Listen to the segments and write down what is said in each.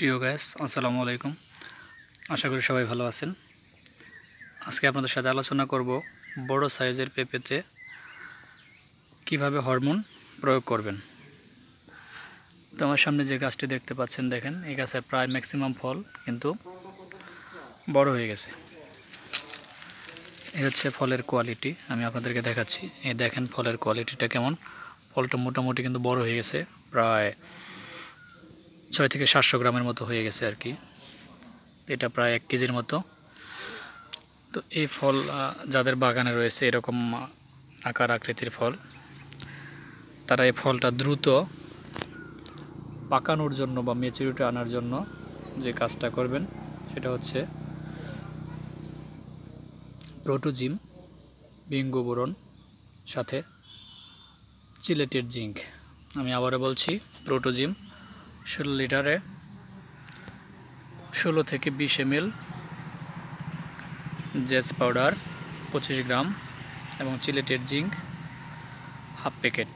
প্রিয় গাইস, আসসালামু আলাইকুম। আশা করি সবাই ভালো আছেন। আজকে আপনাদের সাথে আলোচনা করব বড় সাইজের পেঁপেতে কিভাবে হরমোন প্রয়োগ করবেন। তো আমার সামনে যে গাছটি দেখতে পাচ্ছেন, দেখেন এই গাছের প্রায় ম্যাক্সিমাম ফল কিন্তু বড় হয়ে গেছে। এই হচ্ছে ফলের কোয়ালিটি, আমি আপনাদেরকে দেখাচ্ছি। এই দেখেন ফলের কোয়ালিটিটা কেমন। ফলটা মোটামুটি কিন্তু বড় হয়ে গেছে, প্রায় 6 থেকে 700 গ্রামের মতো হয়ে গেছে আর কি। এটা প্রায় 1 কেজির মতো। তো এই ফল যাদের বাগানে রয়েছে এরকম আকার আকৃতির ফল, তারা এই ফলটা দ্রুত পাকানোর জন্য বা ম্যাচুরিটি আনার জন্য যে কাজটা করবেন সেটা হচ্ছে প্রোটোজিম, বিঙ্গো বোরন, সাথে চিলেটেড জিঙ্ক। আমি আবারও বলছি, প্রোটোজিম 16 লিটারে 16 থেকে 20 ml, জেস পাউডার 25 গ্রাম এবং চিলেটেড জিঙ্ক হাফ প্যাকেট।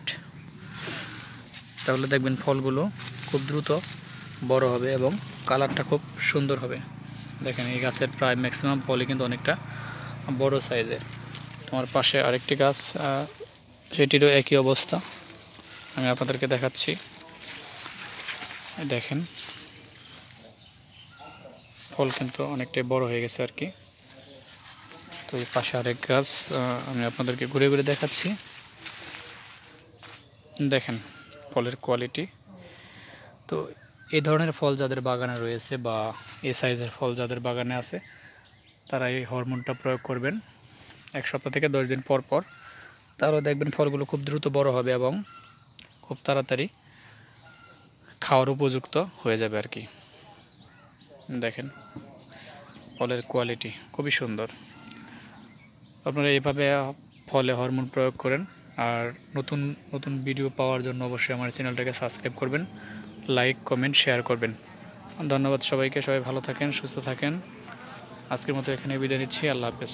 তাহলে দেখবেন ফলগুলো খুব দ্রুত বড় হবে এবং কালারটা খুব সুন্দর হবে। দেখেন এই গাছের প্রায় ম্যাক্সিমাম ফলই কিন্তু অনেকটা বড় সাইজের। তোমার পাশে আরেকটি গাছ, সেটিরও একই অবস্থা, আমি আপনাদেরকে দেখাচ্ছি। দেখেন ফল কিন্তু অনেকটাই বড় হয়ে গেছে আর কি। তো এই পাশে আরেক গাছ আমি আপনাদেরকে ঘুরে ঘুরে দেখাচ্ছি। দেখেন ফলের কোয়ালিটি। তো এই ধরনের ফল যাদের বাগানে রয়েছে বা এই সাইজের ফল যাদের বাগানে আছে, তারা এই হরমোনটা প্রয়োগ করবেন 1 সপ্তাহ থেকে 10 দিন পর পর। তাহলে দেখবেন ফলগুলো খুব দ্রুত বড় হবে এবং খুব তাড়াতাড়ি খাওয়ার উপযুক্ত হয়ে যাবে আর কি। দেখেন ফলের কোয়ালিটি খুবই সুন্দর। আপনারা এইভাবে ফলে হরমোন প্রয়োগ করেন। আর নতুন নতুন ভিডিও পাওয়ার জন্য অবশ্যই আমার চ্যানেলটাকে সাবস্ক্রাইব করবেন, লাইক, কমেন্ট, শেয়ার করবেন। ধন্যবাদ সবাইকে। সবাই ভালো থাকেন, সুস্থ থাকেন। আজকের মতো এখানে বিদায় নিচ্ছি। আল্লাহ হাফেজ।